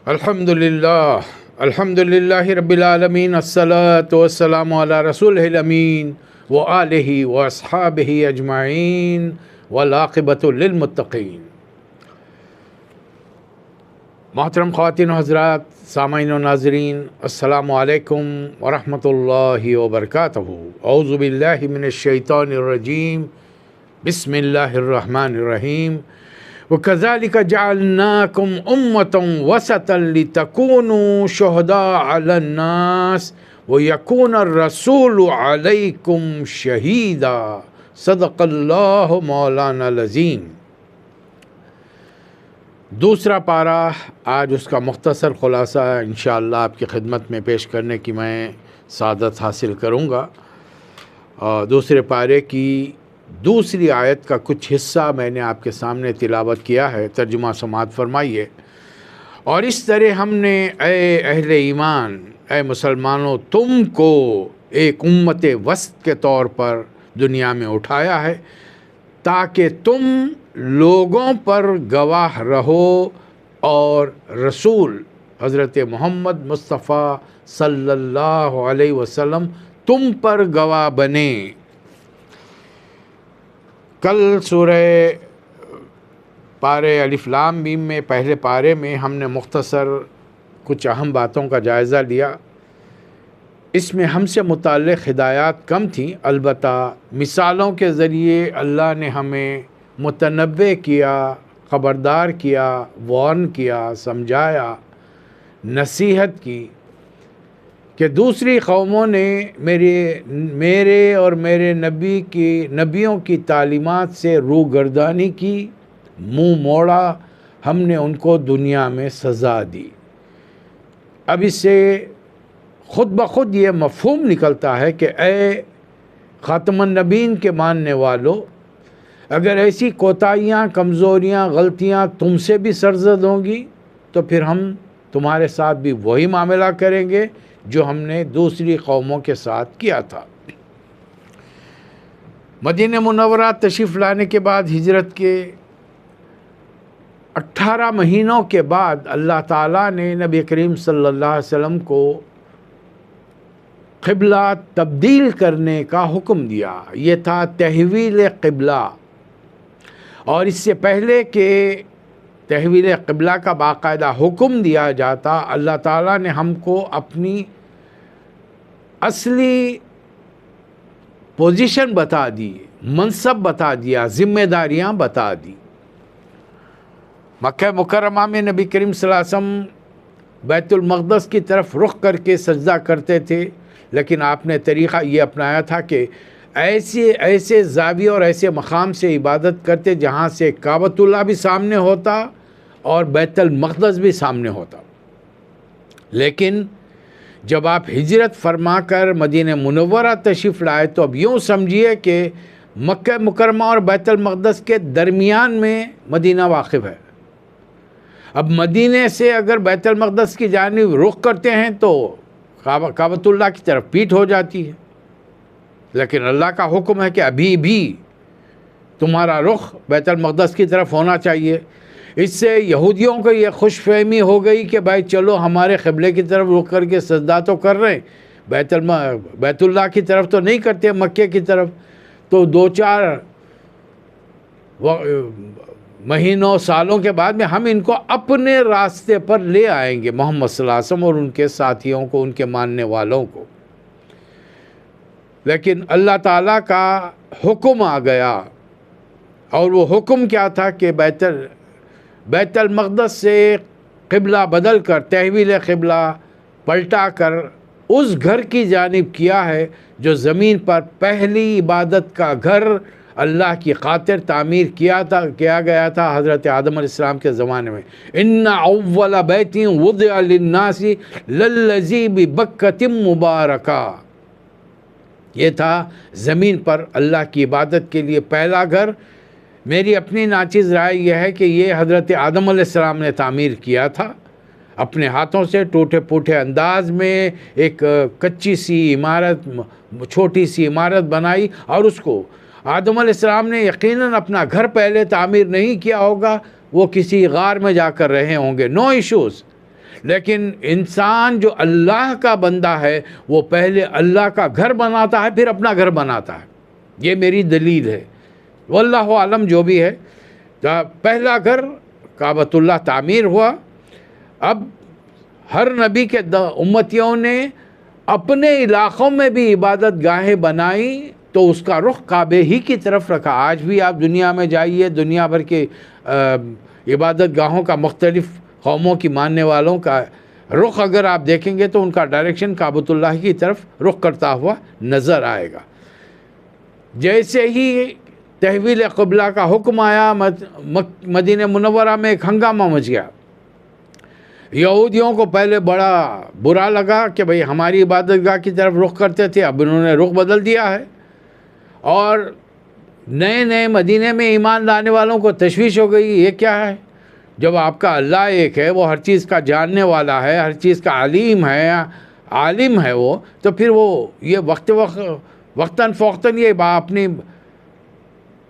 الحمدللہ رب العالمین، الصلاۃ والسلام علی رسولہ الامین وآلہ واصحابہ اجمعین والعاقبۃ للمتقین۔ محترم خواتین و حضرات، سامعین و ناظرین، السلام علیکم ورحمۃ اللہ وبرکاتہ۔ اعوذ باللہ من الشیطان الرجیم، بسم اللہ الرحمن الرحیم۔ وَكَذَلِكَ جَعَلْنَاكُمْ أُمَّةً وَسَطًا لِتَكُونُوا شُهَدَاءَ عَلَى النَّاسِ وَيَكُونَ الرَّسُولُ عَلَيْكُمْ شَهِيدًا۔ صدق اللہ مولانا العظیم۔ دوسرا پارہ، آج اس کا مختصر خلاصہ انشاءاللہ آپ کی خدمت میں پیش کرنے کی میں سعادت حاصل کروں گا۔ دوسرے پارے کی دوسری آیت کا کچھ حصہ میں نے آپ کے سامنے تلاوت کیا ہے، ترجمہ سماعت فرمائیے۔ اور اس طرح ہم نے اے اہل ایمان، اے مسلمانوں، تم کو ایک امت وسط کے طور پر دنیا میں اٹھایا ہے تاکہ تم لوگوں پر گواہ رہو اور رسول حضرت محمد مصطفیٰ صلی اللہ علیہ وسلم تم پر گواہ بنے۔ کل سورہ پارے الف لام میم میں، پہلے پارے میں ہم نے مختصر کچھ اہم باتوں کا جائزہ لیا۔ اس میں ہم سے متعلق ہدایات کم تھیں، البتہ مثالوں کے ذریعے اللہ نے ہمیں متنبہ کیا، خبردار کیا، وارن کیا، سمجھایا، نصیحت کی کہ دوسری قوموں نے میرے اور میرے نبیوں کی تعلیمات سے روگردانی کی، منہ موڑا، ہم نے ان کو دنیا میں سزا دی۔ اب اس سے خود بخود یہ مفہوم نکلتا ہے کہ اے خاتم النبیین کے ماننے والوں، اگر ایسی کوتاہیاں، کمزوریاں، غلطیاں تم سے بھی سرزد ہوں گی تو پھر ہم تمہارے ساتھ بھی وہی معاملہ کریں گے جو ہم نے دوسری قوموں کے ساتھ کیا تھا۔ مدینہ منورہ تشریف لانے کے بعد ہجرت کے 18 مہینوں کے بعد اللہ تعالیٰ نے نبی کریم صلی اللہ علیہ وسلم کو قبلہ تبدیل کرنے کا حکم دیا۔ یہ تھا تحویل قبلہ، اور اس سے پہلے کہ تحویل قبلہ کا باقاعدہ حکم دیا جاتا، اللہ تعالیٰ نے ہم کو اپنی اصلی پوزیشن بتا دی، منصب بتا دیا، ذمہ داریاں بتا دی۔ مکہ مکرمہ میں نبی کریم صلی اللہ علیہ وسلم بیت المقدس کی طرف رخ کر کے سجدہ کرتے تھے، لیکن آپ نے طریقہ یہ اپنایا تھا کہ ایسے زاویے اور ایسے مقام سے عبادت کرتے جہاں سے کعبۃ اللہ بھی سامنے ہوتا اور بیت المقدس بھی سامنے ہوتا۔ لیکن جب آپ ہجرت فرما کر مدینہ منورہ تشریف لائے تو اب یوں سمجھیے کہ مکہ مکرمہ اور بیت المقدس کے درمیان میں مدینہ واقع ہے۔ اب مدینے سے اگر بیت المقدس کی جانب رخ کرتے ہیں تو کعبۃ اللہ کی طرف پیٹھ ہو جاتی ہے، لیکن اللہ کا حکم ہے کہ ابھی بھی تمہارا رخ بیت المقدس کی طرف ہونا چاہیے۔ اس سے یہودیوں کو یہ خوش فہمی ہو گئی کہ بھائی چلو ہمارے قبلے کی طرف رخ کر کے سجدہ تو کر رہے ہیں، بیت اللہ کی طرف تو نہیں کرتے، مکے کی طرف۔ تو 2-4 مہینوں، سالوں کے بعد میں ہم ان کو اپنے راستے پر لے آئیں گے، محمد صلی اللہ علیہ وسلم اور ان کے ساتھیوں کو، ان کے ماننے والوں کو۔ لیکن اللہ تعالیٰ کا حکم آ گیا، اور وہ حکم کیا تھا کہ بیت المقدس سے قبلہ بدل کر، تحویل قبلہ پلٹا کر اس گھر کی جانب کیا ہے جو زمین پر پہلی عبادت کا گھر اللہ کی خاطر تعمیر کیا گیا تھا حضرت آدم علیہ السلام کے زمانے میں۔ ان اول بیت وضع للناس للذی ببکۃ مبارکہ، یہ تھا زمین پر اللہ کی عبادت کے لیے پہلا گھر۔ میری اپنی ناچیز رائے یہ ہے کہ یہ حضرت آدم علیہ السلام نے تعمیر کیا تھا اپنے ہاتھوں سے، ٹوٹے پوٹے انداز میں ایک کچی سی عمارت، چھوٹی سی عمارت بنائی، اور اس کو آدم علیہ السلام نے یقیناً اپنا گھر پہلے تعمیر نہیں کیا ہوگا، وہ کسی غار میں جا کر رہے ہوں گے، نو ایشوز، لیکن انسان جو اللہ کا بندہ ہے وہ پہلے اللہ کا گھر بناتا ہے، پھر اپنا گھر بناتا ہے. یہ میری دلیل ہے، واللہ عالم جو بھی ہے. پہلا گھر کعبۃ اللہ تعمیر ہوا. اب ہر نبی کے امتیوں نے اپنے علاقوں میں بھی عبادت گاہیں بنائی تو اس کا رخ کعبے ہی کی طرف رکھا. آج بھی آپ دنیا میں جائیے، دنیا بھر کے عبادت گاہوں کا، مختلف قوموں کی ماننے والوں کا رخ اگر آپ دیکھیں گے تو ان کا ڈائریکشن کعبۃ اللہ کی طرف رخ کرتا ہوا نظر آئے گا. جیسے ہی تحویل قبلہ کا حکم آیا، مدینہ منورہ میں ایک ہنگامہ مچ گیا. یہودیوں کو پہلے بڑا برا لگا کہ بھئی ہماری عبادت گاہ کی طرف رخ کرتے تھے، اب انہوں نے رخ بدل دیا ہے. اور نئے نئے مدینے میں ایمان لانے والوں کو تشویش ہو گئی، یہ کیا ہے؟ جب آپ کا اللہ ایک ہے، وہ ہر چیز کا جاننے والا ہے، ہر چیز کا علیم ہے، عالم ہے وہ، تو پھر وہ یہ وقتاً فوقتاً یہ اپنی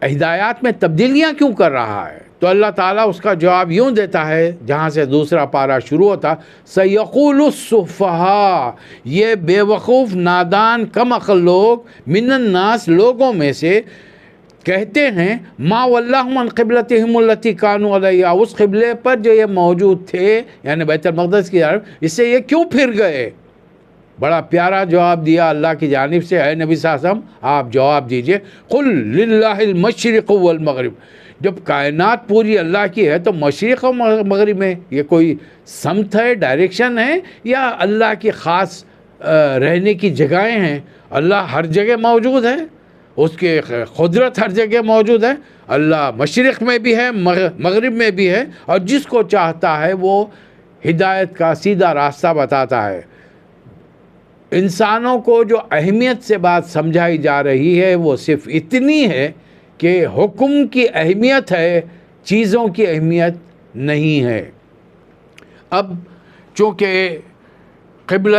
ہدایات میں تبدیلیاں کیوں کر رہا ہے؟ تو اللہ تعالیٰ اس کا جواب یوں دیتا ہے، جہاں سے دوسرا پارہ شروع ہوتا، سَيَقُولُ السُّفَهَاءُ، یہ بے وقوف نادان کم عقل لوگ، من الناس، لوگوں میں سے کہتے ہیں، ما وَلَّهُمْ عَنْ قِبْلَتِهِمُ الَّتِي كَانُوا عَلَيْهَا، اس قبلے پر جو یہ موجود تھے، یعنی بیت المقدس کی طرف، اس سے یہ کیوں پھر گئے؟ بڑا پیارا جواب دیا اللہ کی جانب سے. اے نبی صلی اللہ علیہ وسلم آپ جواب دیجئے، قُلْ لِلَّهِ الْمَشْرِقُ وَالْمَغْرِبُ، جب کائنات پوری اللہ کی ہے تو مشرق و مغرب میں یہ کوئی سمت ہے، ڈائریکشن ہے، یا اللہ کی خاص رہنے کی جگہیں ہیں؟ اللہ ہر جگہ موجود ہے، اس کی قدرت ہر جگہ موجود ہے. اللہ مشرق میں بھی ہے، مغرب میں بھی ہے، اور جس کو چاہتا ہے وہ ہدایت کا سیدھا راستہ بتاتا ہے. انسانوں کو جو اہمیت سے بات سمجھائی جا رہی ہے وہ صرف اتنی ہے کہ حکم کی اہمیت ہے، چیزوں کی اہمیت نہیں ہے. اب چونکہ قبلہ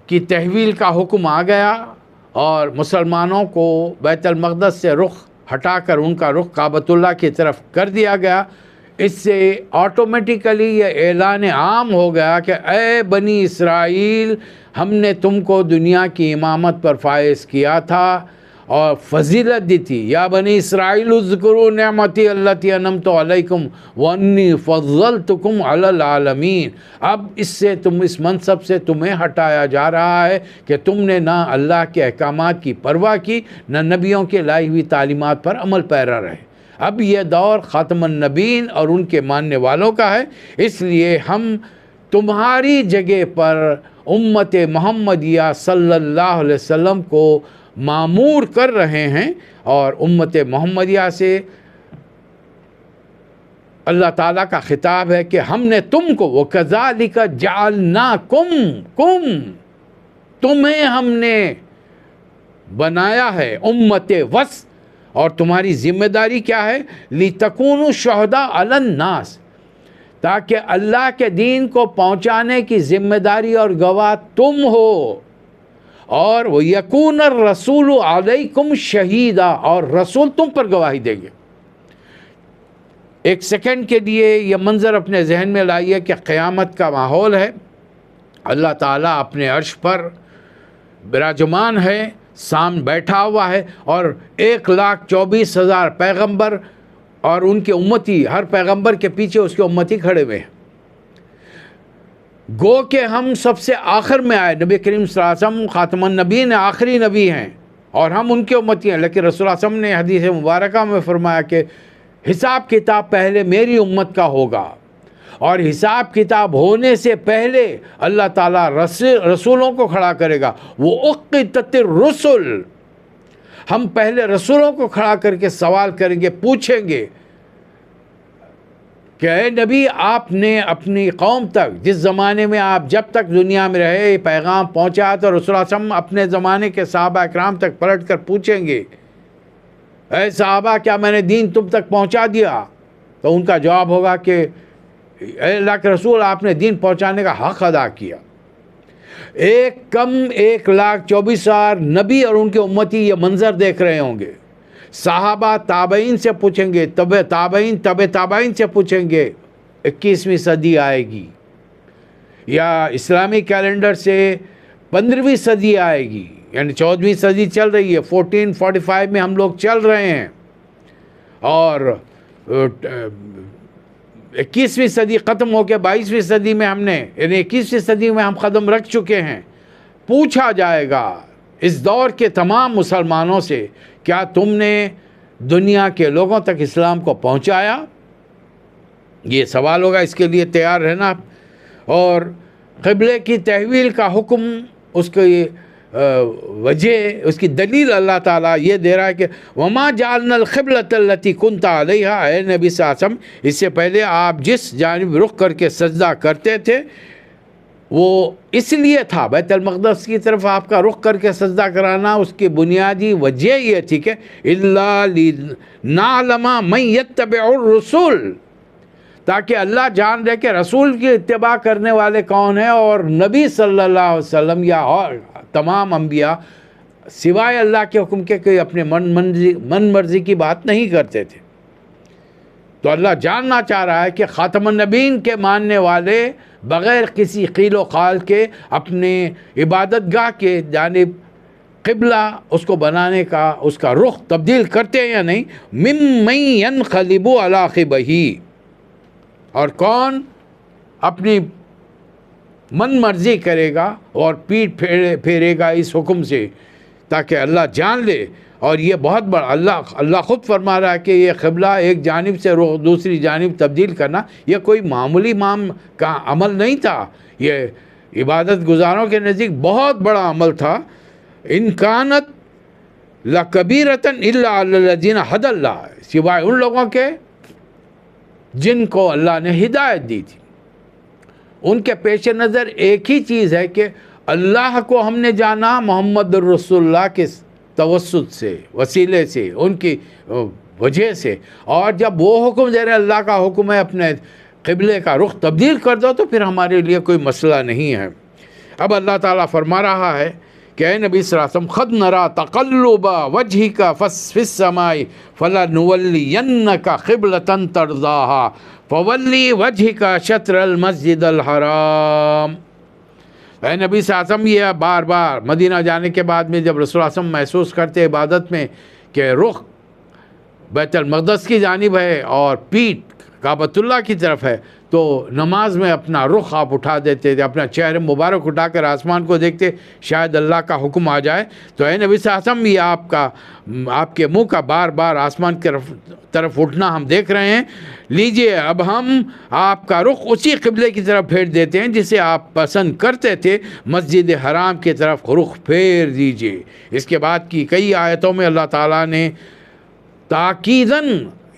کی تحویل کا حکم آ گیا اور مسلمانوں کو بیت المقدس سے رخ ہٹا کر ان کا رخ کعبۃ اللہ کی طرف کر دیا گیا، اس سے آٹومیٹیکلی یہ اعلان عام ہو گیا کہ اے بنی اسرائیل، ہم نے تم کو دنیا کی امامت پر فائز کیا تھا اور فضیلت دی تھی. یا بنی اسرائیل اذکروا نعمتی اللتی انعمت علیکم وانی فضلتکم علی العالمین. اب اس سے اس منصب سے تمہیں ہٹایا جا رہا ہے کہ تم نے نہ اللہ کے احکامات کی پرواہ کی، نہ نبیوں کے لائی ہوئی تعلیمات پر عمل پیرا رہے. اب یہ دور خاتم النبیین اور ان کے ماننے والوں کا ہے، اس لیے ہم تمہاری جگہ پر امت محمدیہ صلی اللہ علیہ وسلم کو معمور کر رہے ہیں. اور امت محمدیہ سے اللہ تعالیٰ کا خطاب ہے کہ ہم نے تم کو، وَكَذَلِكَ جَعَلْنَاكُمْ، تمہیں ہم نے بنایا ہے امت وسط. اور تمہاری ذمہ داری کیا ہے؟ لِتَكُونُوا شُهَدَاءَ عَلَى النَّاسِ، تاکہ اللہ کے دین کو پہنچانے کی ذمہ داری اور گواہ تم ہو. اور وَيَكُونَ الرَّسُولُ عَلَيْكُمْ شَهِيدًا، اور رسول تم پر گواہی دیں گے. ایک سیکنڈ کے لیے یہ منظر اپنے ذہن میں لائیے کہ قیامت کا ماحول ہے، اللہ تعالیٰ اپنے عرش پر براجمان ہے، سامنے بیٹھا ہوا ہے، اور 1,24,000 پیغمبر اور ان کے امتی، ہر پیغمبر کے پیچھے اس کے امتی کھڑے ہوئے ہیں. گو کہ ہم سب سے آخر میں آئے، نبی کریم صلی اللہ علیہ وسلم خاتم النبیین آخری نبی ہیں اور ہم ان کے امتی ہیں، لیکن رسول اللہ صلی اللہ علیہ وسلم نے حدیث مبارکہ میں فرمایا کہ حساب کتاب پہلے میری امت کا ہوگا، اور حساب کتاب ہونے سے پہلے اللہ تعالیٰ رسولوں کو کھڑا کرے گا. وہ اقتت الرسل، ہم پہلے رسولوں کو کھڑا کر کے سوال کریں گے، پوچھیں گے کہ اے نبی، آپ نے اپنی قوم تک، جس زمانے میں آپ جب تک دنیا میں رہے، پیغام پہنچا، تو رسول اللہ صلی اللہ علیہ وسلم اپنے زمانے کے صحابہ اکرام تک پلٹ کر پوچھیں گے، اے صحابہ کیا میں نے دین تم تک پہنچا دیا؟ تو ان کا جواب ہوگا کہ اے اللہ کے رسول، آپ نے دین پہنچانے کا حق ادا کیا. 1,24,000 نبی اور ان کے امتی یہ منظر دیکھ رہے ہوں گے. صحابہ تابعین سے پوچھیں گے، تابعین سے پوچھیں گے. 21ویں صدی آئے گی، یا اسلامی کیلنڈر سے 15ویں صدی آئے گی، یعنی 14ویں صدی چل رہی ہے، 1445 میں ہم لوگ چل رہے ہیں، اور 21ویں صدی ختم ہو کے 22ویں صدی میں ہم نے، یعنی 21ویں صدی میں ہم قدم رکھ چکے ہیں۔ پوچھا جائے گا اس دور کے تمام مسلمانوں سے، کیا تم نے دنیا کے لوگوں تک اسلام کو پہنچایا؟ یہ سوال ہوگا، اس کے لیے تیار رہنا۔ اور قبلے کی تحویل کا حکم، اس کی وجہ، اس کی دلیل اللہ تعالیٰ یہ دے رہا ہے کہ وَمَا جَعَلْنَا الْقِبْلَةَ الَّتِي كُنْتَ عَلَيْهَا، اے نبی صلی اللہ علیہ وسلم، اس سے پہلے آپ جس جانب رخ کر کے سجدہ کرتے تھے وہ اس لیے تھا، بیت المقدس کی طرف آپ کا رخ کر کے سجدہ کرانا، اس کی بنیادی وجہ یہ تھی کہ إِلَّا لِنَعْلَمَ مَنْ يَتَّبِعُ الرُّسُولَ، تاکہ اللہ جان رہے کہ رسول کی اتباع کرنے والے کون ہیں، اور نبی صلی اللہ علیہ وسلم یا اور تمام انبیاء سوائے اللہ کے حکم کے کوئی اپنے من مرضی کی بات نہیں کرتے تھے۔ تو اللہ جاننا چاہ رہا ہے کہ خاتم النبیین کے ماننے والے بغیر کسی قیل و قال کے اپنے عبادت گاہ کے جانب قبلہ اس کو بنانے کا، اس کا رخ تبدیل کرتے ہیں یا نہیں۔ ممن ينقلب على عقبیہ، اور کون اپنی من مرضی کرے گا اور پیٹ پھیرے گا اس حکم سے، تاکہ اللہ جان لے۔ اور یہ بہت بڑا، اللہ خود فرما رہا ہے کہ یہ قبلہ ایک جانب سے رخ دوسری جانب تبدیل کرنا یہ کوئی معمولی کا عمل نہیں تھا، یہ عبادت گزاروں کے نزدیک بہت بڑا عمل تھا۔ ان کانت لکبیرۃ الا علی الذین ھدی اللہ، سوائے ان لوگوں کے جن کو اللہ نے ہدایت دی تھی۔ ان کے پیش نظر ایک ہی چیز ہے کہ اللہ کو ہم نے جانا محمد الرسول اللہ کے توسط سے، وسیلے سے، ان کی وجہ سے، اور جب وہ حکم دے رہے اللہ کا حکم ہے اپنے قبلے کا رخ تبدیل کر دو، تو پھر ہمارے لیے کوئی مسئلہ نہیں ہے۔ اب اللہ تعالیٰ فرما رہا ہے کہ اے نبی صلی اللہ علیہ وسلم، قد نرى تقلب وجهك في السماء فلنولينك قبلة ترضاها فولي وجهك شطر المسجد الحرام۔ اے نبی صلی اللہ علیہ وسلم، یہ بار بار مدینہ جانے کے بعد میں جب رسول اللہ علیہ وسلم محسوس کرتے عبادت میں کہ رخ بیت المقدس کی جانب ہے اور پیٹھ کعبۃ اللہ کی طرف ہے، تو نماز میں اپنا رخ آپ اٹھا دیتے تھے، اپنا چہرہ مبارک اٹھا کر آسمان کو دیکھتے، شاید اللہ کا حکم آ جائے۔ تو اے نبی صلی اللہ علیہ وسلم، یہ آپ کے منہ کا بار بار آسمان کی طرف اٹھنا ہم دیکھ رہے ہیں۔ لیجئے اب ہم آپ کا رخ اسی قبلے کی طرف پھیر دیتے ہیں جسے آپ پسند کرتے تھے، مسجد حرام کی طرف رخ پھیر دیجئے۔ اس کے بعد کی کئی آیتوں میں اللہ تعالیٰ نے تاکیداً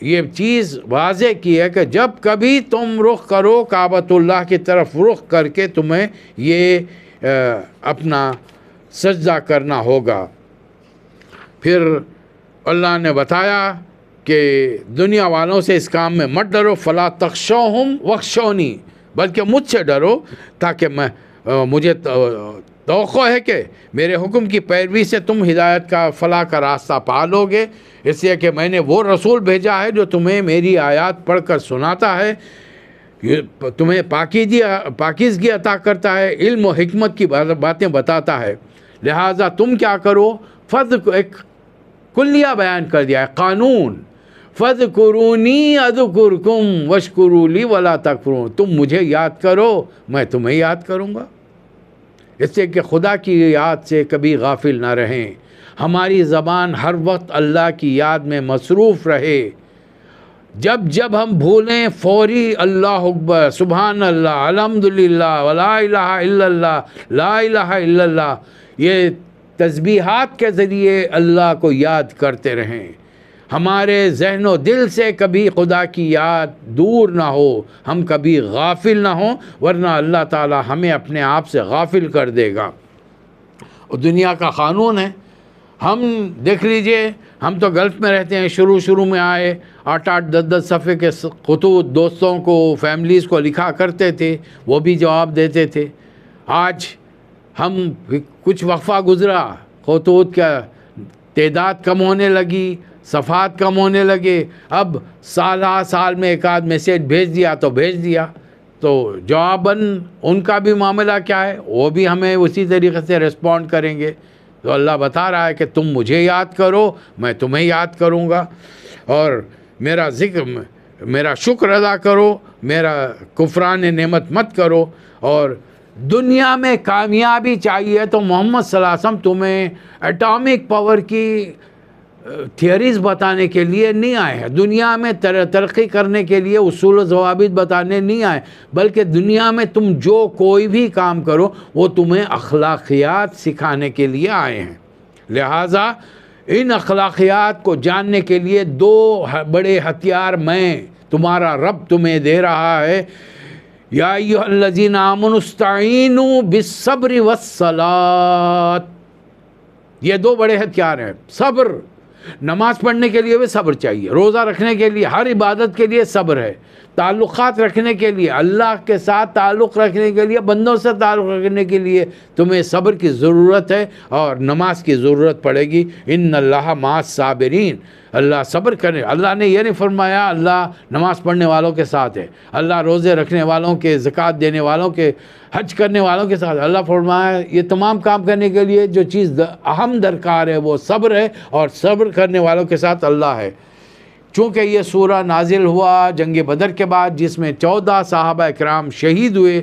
یہ چیز واضح کی ہے کہ جب کبھی تم رخ کرو کعبۃ اللہ کی طرف رخ کر کے تمہیں یہ اپنا سجدہ کرنا ہوگا۔ پھر اللہ نے بتایا کہ دنیا والوں سے اس کام میں مت ڈرو، فلا تخشوہم واخشونی، بلکہ مجھ سے ڈرو، تاکہ مجھے توقع ہے کہ میرے حکم کی پیروی سے تم ہدایت کا فلاح کا راستہ پا لو گے، اس لیے کہ میں نے وہ رسول بھیجا ہے جو تمہیں میری آیات پڑھ کر سناتا ہے، تمہیں پاکیزگی عطا کرتا ہے، علم و حکمت کی باتیں بتاتا ہے۔ لہٰذا تم کیا کرو، ایک کلیہ بیان کر دیا ہے، قانون، فَاذْكُرُونِي أَذْكُرْكُمْ وَاشْكُرُوا لِي وَلَا تَكْفُرُونَ، تم مجھے یاد کرو میں تمہیں یاد کروں گا۔ اس سے کہ خدا کی یاد سے کبھی غافل نہ رہیں، ہماری زبان ہر وقت اللہ کی یاد میں مصروف رہے۔ جب ہم بھولیں فوری اللہ اکبر، سبحان اللہ، الحمدللہ، ولا الہ الا اللہ، لا الہ الا اللہ، یہ تسبیحات کے ذریعے اللہ کو یاد کرتے رہیں۔ ہمارے ذہن و دل سے کبھی خدا کی یاد دور نہ ہو، ہم کبھی غافل نہ ہوں، ورنہ اللہ تعالی ہمیں اپنے آپ سے غافل کر دے گا۔ اور دنیا کا قانون ہے، ہم دیکھ لیجئے، ہم تو گلف میں رہتے ہیں، شروع میں آئے 8-8 10-10 صفحے کے خطوط دوستوں کو، فیملیز کو لکھا کرتے تھے، وہ بھی جواب دیتے تھے۔ آج ہم کچھ وقفہ گزرا، خطوط کا تعداد کم ہونے لگی، صفحات کم ہونے لگے، اب سال میں ایک آدھ میسیج بھیج دیا تو بھیج دیا، تو جواباً ان کا بھی معاملہ کیا ہے، وہ بھی ہمیں اسی طریقے سے رسپونڈ کریں گے. تو اللہ بتا رہا ہے کہ تم مجھے یاد کرو، میں تمہیں یاد کروں گا، اور میرا ذکر، میرا شکر ادا کرو، میرا کفران نعمت مت کرو. اور دنیا میں کامیابی چاہیے تو محمد صلی اللہ علیہ وسلم تمہیں ایٹامک پاور کی تھیوریز بتانے کے لیے نہیں آئے ہیں، دنیا میں ترقی کرنے کے لیے اصول و ضوابط بتانے نہیں آئے، بلکہ دنیا میں تم جو کوئی بھی کام کرو وہ تمہیں اخلاقیات سکھانے کے لیے آئے ہیں. لہٰذا ان اخلاقیات کو جاننے کے لیے دو بڑے ہتھیار میں تمہارا رب تمہیں دے رہا ہے. یا ایھا الذین آمنوا استعینوا بالصبر والصلاۃ. یہ دو بڑے ہتھیار ہیں. صبر، نماز پڑھنے کے لیے بھی صبر چاہیے، روزہ رکھنے کے لیے، ہر عبادت کے لیے صبر ہے، تعلقات رکھنے کے لیے، اللہ کے ساتھ تعلق رکھنے کے لیے، بندوں سے تعلق رکھنے کے لیے تمہیں صبر کی ضرورت ہے اور نماز کی ضرورت پڑے گی. ان اللہ مع الصابرین. اللہ صبر کرے. اللہ نے یہ نہیں فرمایا اللہ نماز پڑھنے والوں کے ساتھ ہے، اللہ روزے رکھنے والوں کے، زکوٰۃ دینے والوں کے، حج کرنے والوں کے ساتھ. اللہ فرمایا یہ تمام کام کرنے کے لیے جو چیز اہم درکار ہے وہ صبر ہے، اور صبر کرنے والوں کے ساتھ اللہ ہے. چونکہ یہ سورہ نازل ہوا جنگ بدر کے بعد، جس میں 14 صحابہ اکرام شہید ہوئے،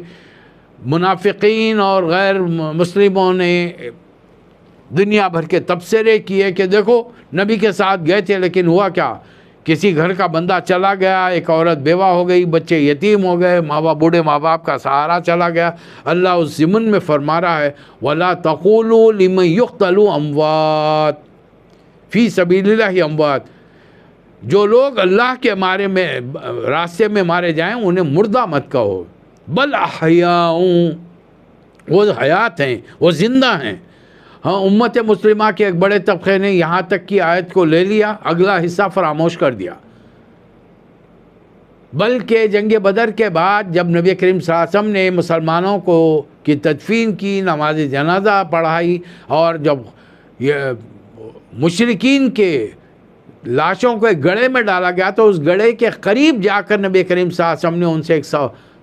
منافقین اور غیر مسلموں نے دنیا بھر کے تبصرے کیے کہ دیکھو نبی کے ساتھ گئے تھے لیکن ہوا کیا، کسی گھر کا بندہ چلا گیا، ایک عورت بیوہ ہو گئی، بچے یتیم ہو گئے، بوڑھے ماں باپ کا سہارا چلا گیا. اللہ اس ضمن میں فرما رہا ہے وَلَا تَقُولُوا لِمَن يُقْتَلُ أَمْوَاتٌ فِي سَبِيلِ اللَّهِ أَمْوَاتٌ. جو لوگ اللہ کے راستے میں مارے جائیں انہیں مردہ مت کہو، بل احیاء، وہ حیات ہیں، وہ زندہ ہیں. ہاں، امت مسلمہ کے ایک بڑے طبقے نے یہاں تک کی آیت کو لے لیا، اگلا حصہ فراموش کر دیا. بلکہ جنگ بدر کے بعد جب نبی کریم صلی اللہ علیہ وسلم نے مسلمانوں کی تدفین کی، نماز جنازہ پڑھائی، اور جب یہ مشرکین کے لاشوں کو ایک گڑھے میں ڈالا گیا تو اس گڑھے کے قریب جا کر نبی کریم صلی اللہ علیہ وسلم نے ان سے ایک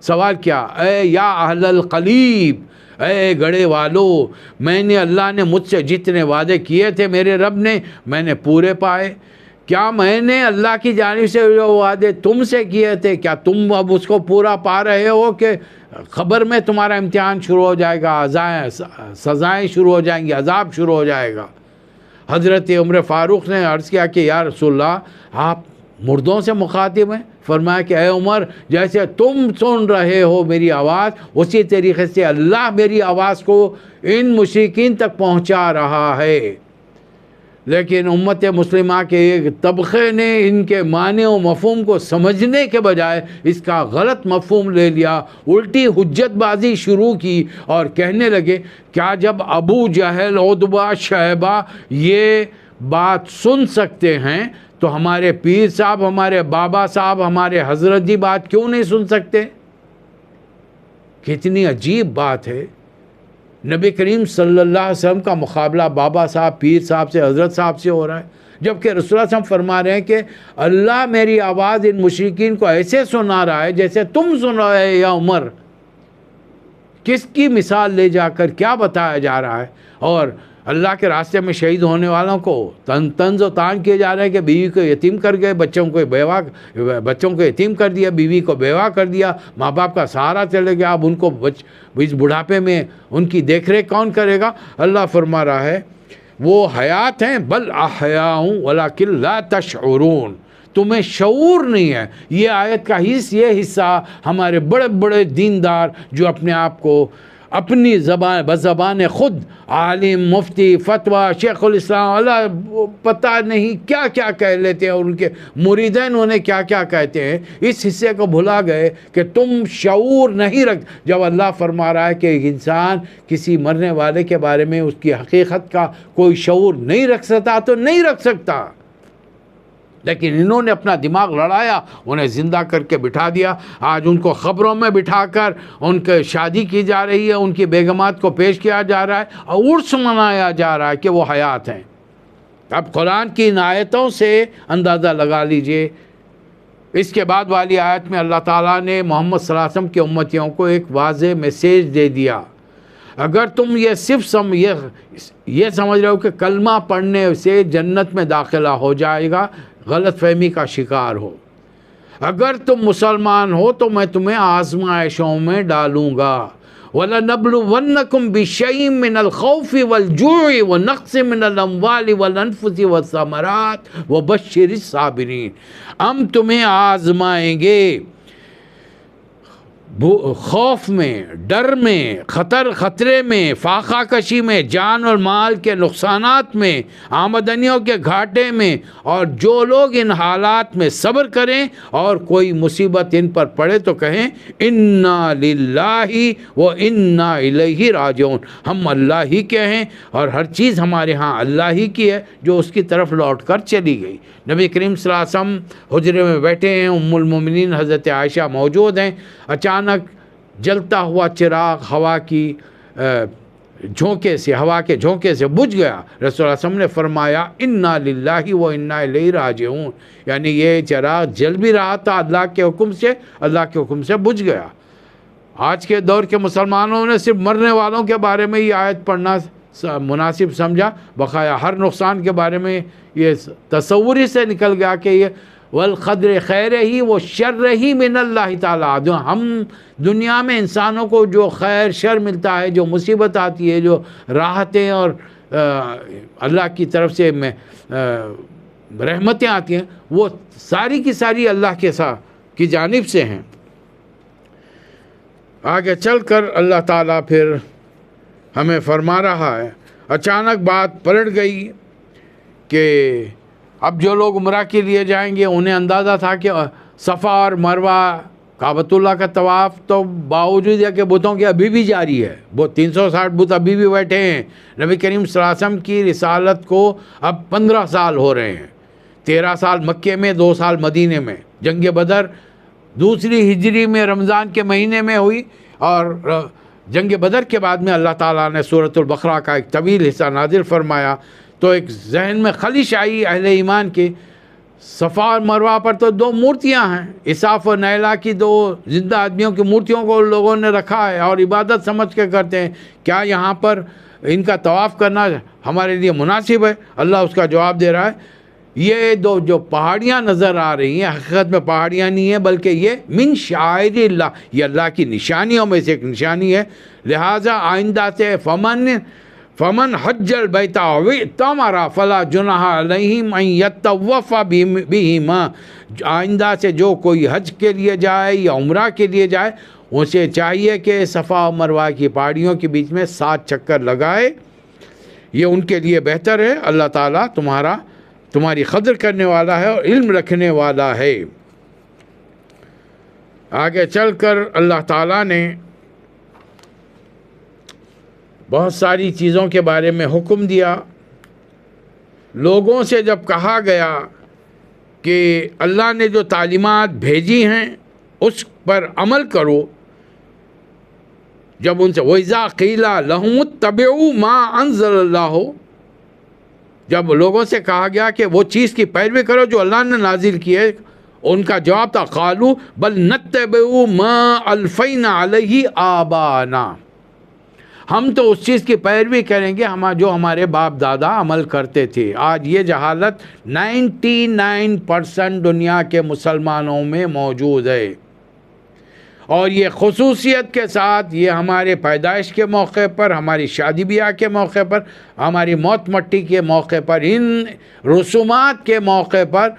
سوال کیا، اے یا اہل القلیب، اے گڑھے والو، میں نے، اللہ نے مجھ سے جتنے وعدے کیے تھے میرے رب نے، میں نے پورے پائے. کیا میں نے اللہ کی جانب سے جو وعدے تم سے کیے تھے، کیا تم اب اس کو پورا پا رہے ہو کہ خبر میں تمہارا امتحان شروع ہو جائے گا، سزائیں شروع ہو جائیں گی، عذاب شروع ہو جائے گا. حضرت عمر فاروق نے عرض کیا کہ یا رسول اللہ آپ مردوں سے مخاطب ہیں؟ فرمایا کہ اے عمر، جیسے تم سن رہے ہو میری آواز، اسی طریقے سے اللہ میری آواز کو ان مشرکین تک پہنچا رہا ہے. لیکن امت مسلمہ کے ایک طبقے نے ان کے معنی و مفہوم کو سمجھنے کے بجائے اس کا غلط مفہوم لے لیا، الٹی حجت بازی شروع کی اور کہنے لگے کیا جب ابو جہل، عتبہ، شیبہ یہ بات سن سکتے ہیں تو ہمارے پیر صاحب، ہمارے بابا صاحب، ہمارے حضرت جی بات کیوں نہیں سن سکتے؟ کتنی عجیب بات ہے. نبی کریم صلی اللہ علیہ وسلم کا مقابلہ بابا صاحب، پیر صاحب سے، حضرت صاحب سے ہو رہا ہے، جبکہ رسول اللہ صلی اللہ علیہ وسلم فرما رہے ہیں کہ اللہ میری آواز ان مشرکین کو ایسے سنا رہا ہے جیسے تم سن رہے ہیں. یا عمر، کس کی مثال لے جا کر کیا بتایا جا رہا ہے؟ اور اللہ کے راستے میں شہید ہونے والوں کو طنز و طعن کیے جا رہے ہیں کہ بیوی کو یتیم کر گئے، بچوں کو یتیم کر دیا، بیوی کو بیوہ کر دیا، ماں باپ کا سہارا چلے گیا، اب ان کو اس بڑھاپے میں ان کی دیکھ ریکھ کون کرے گا؟ اللہ فرما رہا ہے وہ حیات ہیں، بل احیاء ولکن لا تشعرون. تمہیں شعور نہیں ہے. یہ آیت کا یہ حصہ ہمارے بڑے بڑے دیندار جو اپنے آپ کو اپنی بزبان خود عالم، مفتی، فتویٰ، شیخ الاسلام، اللہ پتہ نہیں کیا کیا کہہ لیتے ہیں، اور ان کے مریدین انہیں کیا کیا کہتے ہیں، اس حصے کو بھلا گئے کہ تم شعور نہیں رکھ. جب اللہ فرما رہا ہے کہ ایک انسان کسی مرنے والے کے بارے میں اس کی حقیقت کا کوئی شعور نہیں رکھ سکتا تو نہیں رکھ سکتا. لیکن انہوں نے اپنا دماغ لڑایا، انہیں زندہ کر کے بٹھا دیا. آج ان کو خبروں میں بٹھا کر ان کے شادی کی جا رہی ہے، ان کی بیگمات کو پیش کیا جا رہا ہے اور عرس منایا جا رہا ہے کہ وہ حیات ہیں. اب قرآن کی ان آیتوں سے اندازہ لگا لیجئے اس کے بعد والی آیت میں اللہ تعالیٰ نے محمد صلی اللہ علیہ وسلم کی امتیوں کو ایک واضح میسیج دے دیا. اگر تم یہ صرف یہ سمجھ رہے ہو کہ کلمہ پڑھنے سے جنت میں داخلہ ہو جائے گا، غلط فہمی کا شکار ہو. اگر تم مسلمان ہو تو میں تمہیں آزمائشوں میں ڈالوں گا. وَلَنَبْلُوَنَّكُمْ بِشَيْءٍ مِّنَ الْخَوْفِ وَالْجُوعِ وَنَقْصٍ مِّنَ الْأَمْوَالِ وَالْأَنفُسِ وَالثَّمَرَاتِ وَبَشِّرِ الصَّابِرِينَ. ہم تمہیں آزمائیں گے خوف میں، ڈر میں، خطرے میں، فاقہ کشی میں، جان اور مال کے نقصانات میں، آمدنیوں کے گھاٹے میں، اور جو لوگ ان حالات میں صبر کریں اور کوئی مصیبت ان پر پڑے تو کہیں انا للہ و انا الیہ راجعون. ہم اللہ ہی کے ہیں اور ہر چیز ہمارے ہاں اللہ ہی کی ہے جو اس کی طرف لوٹ کر چلی گئی. نبی کریم صلی اللہ علیہ وسلم حجرے میں بیٹھے ہیں، ام المومنین حضرت عائشہ موجود ہیں. اچانک جلتا ہوا چراغ ہوا کے جھونکے سے بجھ گیا. رسول اللہ صلی اللہ علیہ وسلم نے فرمایا انا للہ و انا الیہ راجعون، یعنی یہ چراغ جل بھی رہا تھا اللہ کے حکم سے بجھ گیا. آج کے دور کے مسلمانوں نے صرف مرنے والوں کے بارے میں یہ آیت پڑھنا مناسب سمجھا، بقایا ہر نقصان کے بارے میں یہ تصور ہی سے نکل گیا کہ یہ والقدر خیر ہی و شر ہی من اللہ تعالیٰ. جو ہم دنیا میں انسانوں کو جو خیر شر ملتا ہے، جو مصیبت آتی ہے، جو راحتیں اور اللہ کی طرف سے رحمتیں آتی ہیں، وہ ساری کی ساری اللہ کی جانب سے ہیں. آگے چل کر اللہ تعالیٰ پھر ہمیں فرما رہا ہے، اچانک بات پلٹ گئی کہ اب جو لوگ عمرہ کے لیے جائیں گے انہیں اندازہ تھا کہ صفا اور مروہ کعبۃ اللہ کا طواف تو باوجود ہے کہ بتوں کے ابھی بھی جاری ہے، وہ 360 بت ابھی بھی بیٹھے ہیں. نبی کریم صلی اللہ علیہ وسلم کی رسالت کو اب 15 سال ہو رہے ہیں، 13 سال مکے میں، 2 سال مدینے میں. جنگ بدر 2 ہجری میں رمضان کے مہینے میں ہوئی، اور جنگ بدر کے بعد میں اللہ تعالیٰ نے سورۃ البقرہ کا ایک طویل حصہ نازل فرمایا. تو ایک ذہن میں خلش آئی اہل ایمان کی، صفا اور مروہ پر تو 2 مورتیاں ہیں، اساف و نیلا کی 2 زندہ آدمیوں کی مورتیوں کو لوگوں نے رکھا ہے اور عبادت سمجھ کے کرتے ہیں، کیا یہاں پر ان کا طواف کرنا ہمارے لیے مناسب ہے؟ اللہ اس کا جواب دے رہا ہے، یہ 2 جو پہاڑیاں نظر آ رہی ہیں حقیقت میں پہاڑیاں نہیں ہیں، بلکہ یہ من شعائر اللہ، یہ اللہ کی نشانیوں میں سے ایک نشانی ہے. لہٰذا آئندہ سے فمن حج البیت او اعتمر فلا جناح علیہم ان یطوف بہما. آئندہ سے جو کوئی حج کے لیے جائے یا عمرہ کے لیے جائے، اسے چاہیے کہ صفا و مروہ کی پہاڑیوں کے بیچ میں 7 چکر لگائے، یہ ان کے لیے بہتر ہے. اللہ تعالیٰ تمہاری قدر کرنے والا ہے اور علم رکھنے والا ہے. آگے چل کر اللہ تعالیٰ نے بہت ساری چیزوں کے بارے میں حکم دیا. لوگوں سے جب کہا گیا کہ اللہ نے جو تعلیمات بھیجی ہیں اس پر عمل کرو، جب ان سے وَإِذَا قِيلَ لَهُمُ اتَّبِعُوا مَا أَنزَلَ اللَّهُ، جب لوگوں سے کہا گیا کہ وہ چیز کی پیروی کرو جو اللہ نے نازل کی ہے، ان کا جواب تھا قَالُوا بَلْ نَتَّبِعُ مَا أَلْفَيْنَا عَلَيْهِ آبَانَا، ہم تو اس چیز کی پیروی کریں گے جو ہمارے باپ دادا عمل کرتے تھے. آج یہ جہالت 99% دنیا کے مسلمانوں میں موجود ہے، اور یہ خصوصیت کے ساتھ یہ ہمارے پیدائش کے موقع پر، ہماری شادی بیاہ کے موقع پر، ہماری موت مٹی کے موقع پر، ان رسومات کے موقع پر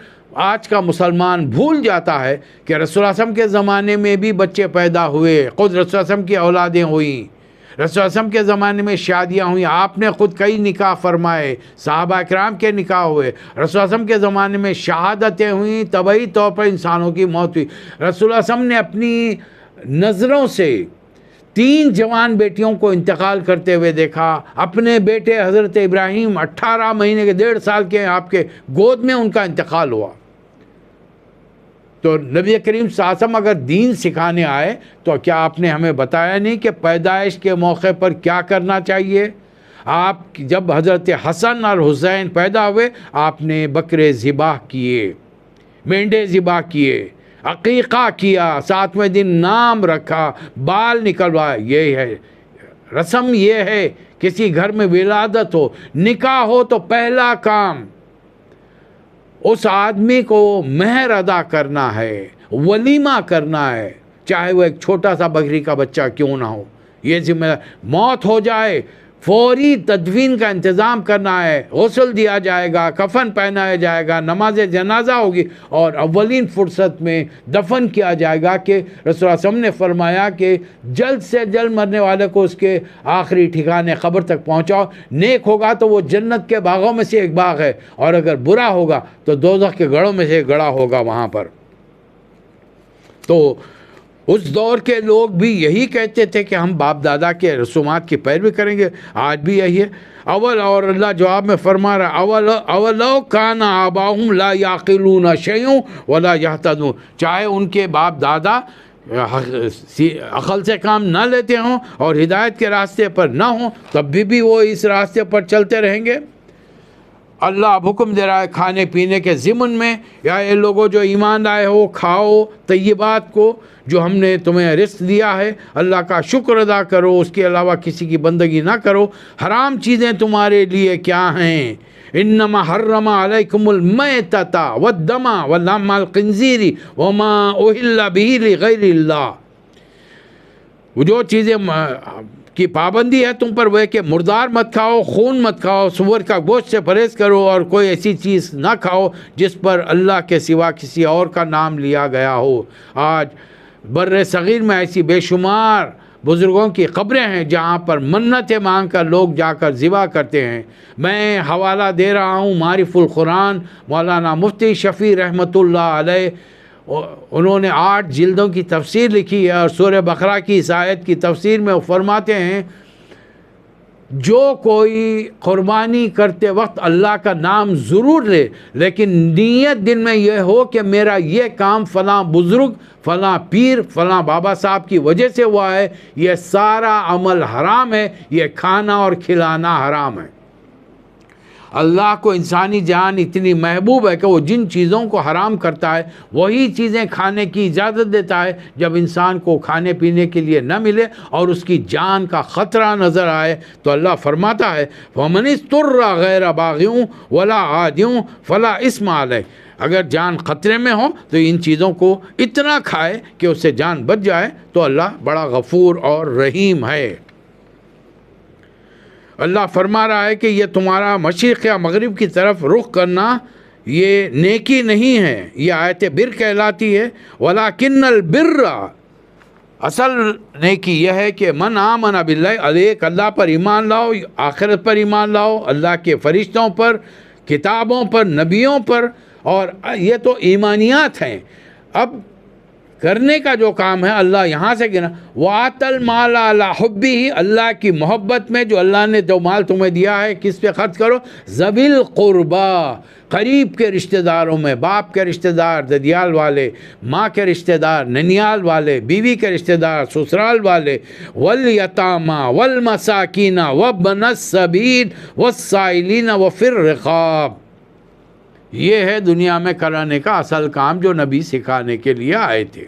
آج کا مسلمان بھول جاتا ہے کہ رسول اللہ صلی اللہ علیہ وسلم کے زمانے میں بھی بچے پیدا ہوئے، خود رسول اللہ علیہ وسلم کی اولادیں ہوئیں، رسول اللہ علیہ وسلم کے زمانے میں شادیاں ہوئیں، آپ نے خود کئی نکاح فرمائے، صحابہ اکرام کے نکاح ہوئے، رسول اللہ علیہ وسلم کے زمانے میں شہادتیں ہوئیں، طبعی طور پر انسانوں کی موت ہوئی. رسول اللہ علیہ وسلم نے اپنی نظروں سے 3 جوان بیٹیوں کو انتقال کرتے ہوئے دیکھا. اپنے بیٹے حضرت ابراہیم 18 مہینے کے 1.5 سال کے آپ کے گود میں ان کا انتقال ہوا. تو نبی کریم صلی اللہ علیہ وسلم اگر دین سکھانے آئے تو کیا آپ نے ہمیں بتایا نہیں کہ پیدائش کے موقع پر کیا کرنا چاہیے؟ آپ جب حضرت حسن اور حسین پیدا ہوئے، آپ نے بکرے ذبح کیے، مینڈے ذبح کیے، عقیقہ کیا، 7ویں دن نام رکھا، بال نکلوایا. یہ ہے رسم. یہ ہے کسی گھر میں ولادت ہو، نکاح ہو تو پہلا کام اس آدمی کو مہر ادا کرنا ہے، ولیمہ کرنا ہے، چاہے وہ ایک چھوٹا سا بکری کا بچہ کیوں نہ ہو. یہ ذمہ دار. موت ہو جائے فوری تدفین کا انتظام کرنا ہے، غسل دیا جائے گا، کفن پہنایا جائے گا، نماز جنازہ ہوگی اور اولین فرصت میں دفن کیا جائے گا. کہ رسول اللہ صلی اللہ علیہ وسلم نے فرمایا کہ جلد سے جلد مرنے والے کو اس کے آخری ٹھکانے قبر تک پہنچاؤ. نیک ہوگا تو وہ جنت کے باغوں میں سے ایک باغ ہے، اور اگر برا ہوگا تو دوزخ کے گڑھوں میں سے ایک گڑھا ہوگا وہاں پر. تو اس دور کے لوگ بھی یہی کہتے تھے کہ ہم باپ دادا کے رسومات کی پیروی کریں گے. آج بھی یہی ہے. اور اللہ جواب میں فرما رہا اولو کان آباؤہم لا یعقلون شیئا ولا یہتدون. چاہے ان کے باپ دادا عقل سے کام نہ لیتے ہوں اور ہدایت کے راستے پر نہ ہوں، تب بھی وہ اس راستے پر چلتے رہیں گے. اللہ اب حکم دے رہا ہے کھانے پینے کے ضمن میں، یا اے لوگوں جو ایمان لائے ہو، کھاؤ طیبات کو جو ہم نے تمہیں رزق دیا ہے، اللہ کا شکر ادا کرو، اس کے علاوہ کسی کی بندگی نہ کرو. حرام چیزیں تمہارے لیے کیا ہیں؟ انما حرم علیکم المیتۃ والدم ولحم الخنزیر وما اہل به لغیر اللہ. وہ جو چیزیں کی پابندی ہے تم پر وہ ہے کہ مردار مت کھاؤ، خون مت کھاؤ، سور کا گوشت سے پرہیز کرو، اور کوئی ایسی چیز نہ کھاؤ جس پر اللہ کے سوا کسی اور کا نام لیا گیا ہو. آج بر صغیر میں ایسی بے شمار بزرگوں کی قبریں ہیں جہاں پر منتیں مانگ کر لوگ جا کر ذبح کرتے ہیں. میں حوالہ دے رہا ہوں معرف القرآن مولانا مفتی شفیع رحمۃ اللہ علیہ. انہوں نے 8 جلدوں کی تفسیر لکھی ہے، اور سورہ بقرہ کی اس آیت کی تفسیر میں وہ فرماتے ہیں جو کوئی قربانی کرتے وقت اللہ کا نام ضرور لے، لیکن نیت دل میں یہ ہو کہ میرا یہ کام فلاں بزرگ، فلاں پیر، فلاں بابا صاحب کی وجہ سے ہوا ہے، یہ سارا عمل حرام ہے. یہ کھانا اور کھلانا حرام ہے. اللہ کو انسانی جان اتنی محبوب ہے کہ وہ جن چیزوں کو حرام کرتا ہے وہی چیزیں کھانے کی اجازت دیتا ہے جب انسان کو کھانے پینے کے لیے نہ ملے اور اس کی جان کا خطرہ نظر آئے. تو اللہ فرماتا ہے فَمَنِ اسْتُرَّ غَيْرَ بَاغٍ وَلَا عَادٍ فَلَا إِثْمَ عَلَيْهِ. اگر جان خطرے میں ہو تو ان چیزوں کو اتنا کھائے کہ اس سے جان بچ جائے، تو اللہ بڑا غفور اور رحیم ہے. اللہ فرما رہا ہے کہ یہ تمہارا مشرق یا مغرب کی طرف رخ کرنا یہ نیکی نہیں ہے، یہ آیت بر کہلاتی ہے. وَلَكِنَّ الْبِرَّ، اصل نیکی یہ ہے کہ من آمن باللہ، ایک اللہ پر ایمان لاؤ، آخرت پر ایمان لاؤ، اللہ کے فرشتوں پر، کتابوں پر، نبیوں پر. اور یہ تو ایمانیات ہیں. اب کرنے کا جو کام ہے اللہ یہاں سے گنا وَآتَ الْمَالَ عَلَىٰ حُبِّهِ، اللہ کی محبت میں جو اللہ نے جو مال تمہیں دیا ہے کس پہ خرچ کرو؟ ذوی القربیٰ، قریب کے رشتہ داروں میں، باپ کے رشتہ دار ددیال والے، ماں کے رشتہ دار ننیال والے، بیوی کے رشتہ دار سسرال والے، والیتامیٰ والمساکین وابن السبیل والسائلین وفی الرقاب. یہ ہے دنیا میں کرانے کا اصل کام جو نبی سکھانے کے لیے آئے تھے.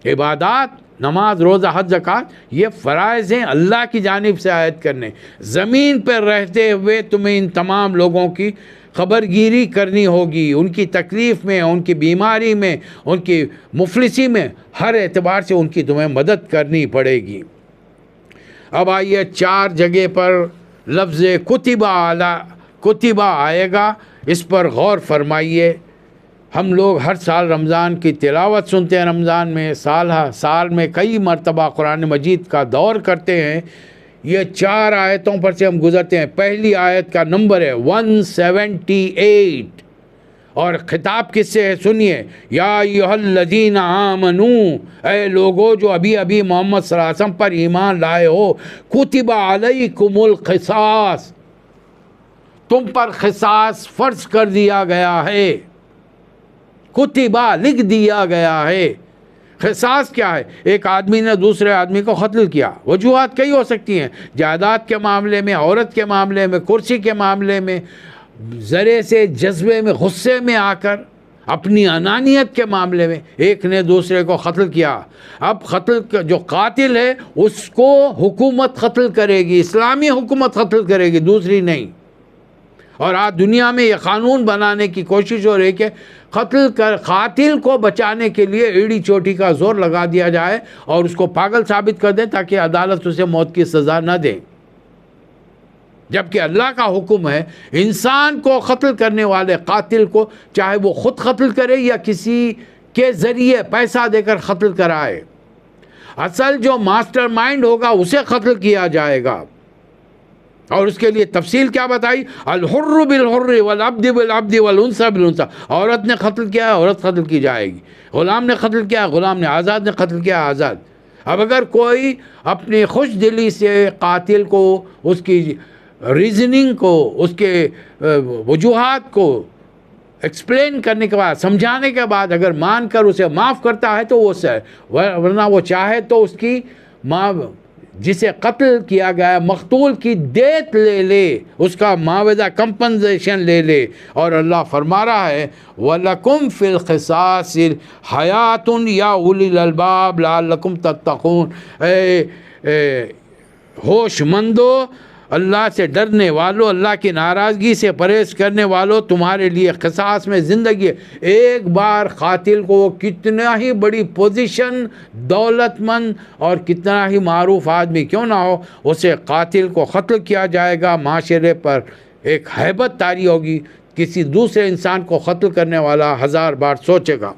عبادات، نماز، روزہ، حج، زکوٰۃ، یہ فرائض ہیں اللہ کی جانب سے عائد کرنے. زمین پر رہتے ہوئے تمہیں ان تمام لوگوں کی خبر گیری کرنی ہوگی، ان کی تکلیف میں، ان کی بیماری میں، ان کی مفلسی میں، ہر اعتبار سے ان کی تمہیں مدد کرنی پڑے گی. اب آئیے 4 جگہ پر لفظ کتبہ آئے گا، اس پر غور فرمائیے. ہم لوگ ہر سال رمضان کی تلاوت سنتے ہیں، رمضان میں سال میں کئی مرتبہ قرآن مجید کا دور کرتے ہیں. یہ 4 آیتوں پر سے ہم گزرتے ہیں. پہلی آیت کا نمبر ہے 178، اور خطاب کس سے ہے سنیے. یا ایھا الذین آمنوا، اے لوگو جو ابھی محمد صلی اللہ علیہ وسلم پر ایمان لائے ہو، کتب علیکم القصاص، تم پر قصاص فرض کر دیا گیا ہے. کتبہ لکھ دیا گیا ہے. قصاص کیا ہے؟ ایک آدمی نے دوسرے آدمی کو قتل کیا. وجوہات کئی ہو سکتی ہیں، جائیداد کے معاملے میں، عورت کے معاملے میں، کرسی کے معاملے میں، ذرے سے جذبے میں، غصے میں آ کر اپنی انانیت کے معاملے میں ایک نے دوسرے کو قتل کیا. اب قتل جو قاتل ہے اس کو حکومت قتل کرے گی، اسلامی حکومت قتل کرے گی، دوسری نہیں. اور آج دنیا میں یہ قانون بنانے کی کوشش ہو رہی ہے کہ قاتل کو بچانے کے لیے ایڑی چوٹی کا زور لگا دیا جائے اور اس کو پاگل ثابت کر دیں تاکہ عدالت اسے موت کی سزا نہ دے. جبکہ اللہ کا حکم ہے انسان کو قتل کرنے والے قاتل کو چاہے وہ خود قتل کرے یا کسی کے ذریعے پیسہ دے کر قتل کرائے، اصل جو ماسٹر مائنڈ ہوگا اسے قتل کیا جائے گا. اور اس کے لیے تفصیل کیا بتائی؟ الحر بالحر والعبد بالعبد والانثى بالانثى. عورت نے قتل کیا عورت قتل کی جائے گی، غلام نے قتل کیا غلام نے، آزاد نے قتل کیا آزاد. اب اگر کوئی اپنی خوش دلی سے قاتل کو اس کی ریزننگ کو، اس کے وجوہات کو ایکسپلین کرنے کے بعد، سمجھانے کے بعد اگر مان کر اسے معاف کرتا ہے تو وہ ورنہ وہ چاہے تو اس کی جسے قتل کیا گیا مقتول کی دیت لے لے، اس کا معاوضہ کمپنسیشن لے لے. اور اللہ فرما رہا ہے وَلَكُمْ فِي الْقِصَاصِ حَيَاتٌ يَا أُولِي الْأَلْبَابِ لَعَلَّكُمْ تَتَّقُونَ. اے ہوش مندو، اللہ سے ڈرنے والو، اللہ کی ناراضگی سے پرہیز کرنے والو، تمہارے لیے قصاص میں زندگی ہے. ایک بار قاتل کو وہ کتنا ہی بڑی پوزیشن، دولت مند اور کتنا ہی معروف آدمی کیوں نہ ہو، اسے قاتل کو قتل کیا جائے گا. معاشرے پر ایک ہیبت طاری ہوگی. کسی دوسرے انسان کو قتل کرنے والا 1000 بار سوچے گا.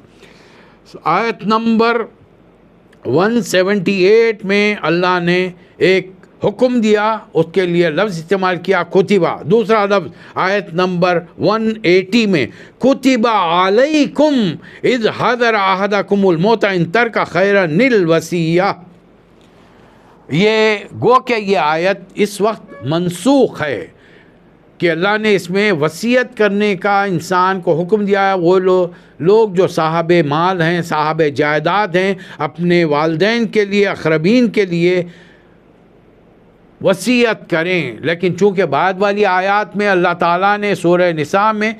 آیت نمبر 178 میں اللہ نے ایک حکم دیا، اس کے لیے لفظ استعمال کیا کتبہ. دوسرا لفظ آیت نمبر 180 میں کتب علیکم اذ حضر احدکم الموت ان ترک خیرا الوصیہ. یہ گو کہ یہ آیت اس وقت منسوخ ہے کہ اللہ نے اس میں وصیت کرنے کا انسان کو حکم دیا ہے. وہ لوگ جو صاحب مال ہیں، صاحب جائیداد ہیں، اپنے والدین کے لیے، اقربین کے لیے وصیت کریں. لیکن چونکہ بعد والی آیات میں اللہ تعالیٰ نے سورہ نساء میں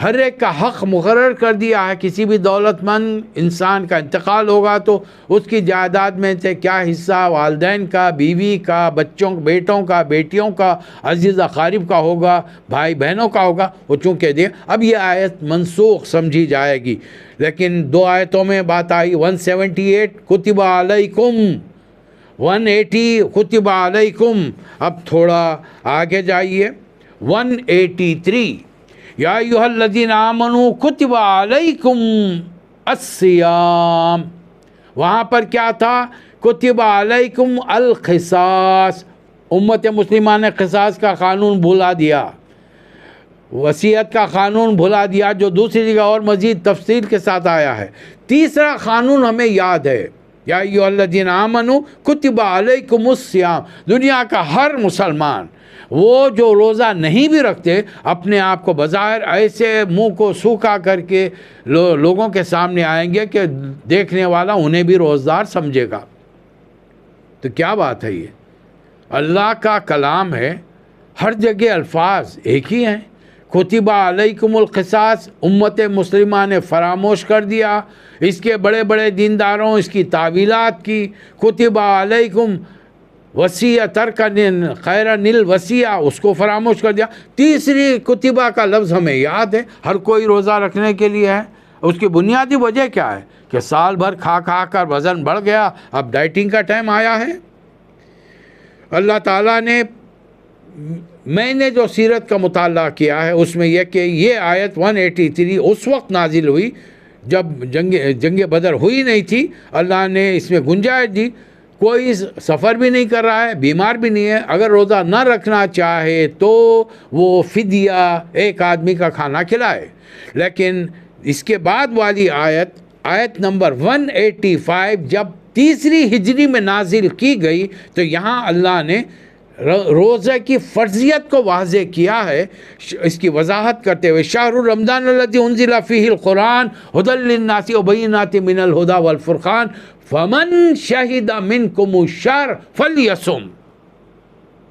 ہر ایک کا حق مقرر کر دیا ہے. کسی بھی دولت مند انسان کا انتقال ہوگا تو اس کی جائیداد میں سے کیا حصہ والدین کا، بیوی کا، بچوں، بیٹوں کا، بیٹیوں کا، عزیز اقارب کا ہوگا، بھائی بہنوں کا ہوگا، وہ چونکہ دے. اب یہ آیت منسوخ سمجھی جائے گی. لیکن 2 آیتوں میں بات آئی. 178 کتب علیکم، 180 کتب علیکم. اب تھوڑا آگے جائیے. 183 یا ایھا الذین آمنوا کتب علیکم الصیام. وہاں پر کیا تھا؟ کتب علیکم القصاص. امت مسلمہ نے قصاص کا قانون بھلا دیا، وصیت کا قانون بھلا دیا، جو دوسری جگہ اور مزید تفصیل کے ساتھ آیا ہے. تیسرا قانون ہمیں یاد ہے، یا ایھا الذین آمنوا کتب علیکم الصیام. دنیا کا ہر مسلمان وہ جو روزہ نہیں بھی رکھتے، اپنے آپ کو بظاہر ایسے منہ کو سوکھا کر کے لوگوں کے سامنے آئیں گے کہ دیکھنے والا انہیں بھی روزدار سمجھے گا. تو کیا بات ہے؟ یہ اللہ کا کلام ہے، ہر جگہ الفاظ ایک ہی ہیں. کتب علیکم القصاص امت مسلمہ نے فراموش کر دیا. اس کے بڑے بڑے دینداروں اس کی تعویلات کی. کتب علیکم وصیہ ترک خیرا الوصیہ، اس کو فراموش کر دیا. تیسری کتبہ کا لفظ ہمیں یاد ہے، ہر کوئی روزہ رکھنے کے لیے ہے. اس کی بنیادی وجہ کیا ہے؟ کہ سال بھر کھا کھا کر وزن بڑھ گیا، اب ڈائٹنگ کا ٹائم آیا ہے. اللہ تعالیٰ نے، میں نے جو سیرت کا مطالعہ کیا ہے اس میں یہ کہ یہ آیت 183 اس وقت نازل ہوئی جب جنگ بدر ہوئی نہیں تھی. اللہ نے اس میں گنجائش دی. کوئی سفر بھی نہیں کر رہا ہے، بیمار بھی نہیں ہے، اگر روزہ نہ رکھنا چاہے تو وہ فدیہ ایک آدمی کا کھانا کھلائے. لیکن اس کے بعد والی آیت نمبر 185 جب تیسری ہجری میں نازل کی گئی تو یہاں اللہ نے روزہ کی فرضیت کو واضح کیا ہے. اس کی وضاحت کرتے ہوئے شہر رمضان الذی انزل فیہ القرآن ھدی للناس وبینات من الھدی والفرقان فمن شہد منکم الشہر فلیصم.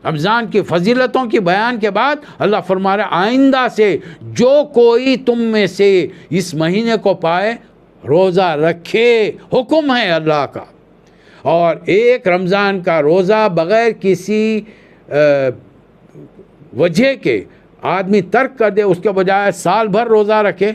رمضان کی فضیلتوں کی بیان کے بعد اللہ فرما رہا ہے آئندہ سے جو کوئی تم میں سے اس مہینے کو پائے روزہ رکھے، حکم ہے اللہ کا۔ اور ایک رمضان کا روزہ بغیر کسی وجہ کے آدمی ترک کر دے، اس کے بجائے سال بھر روزہ رکھے،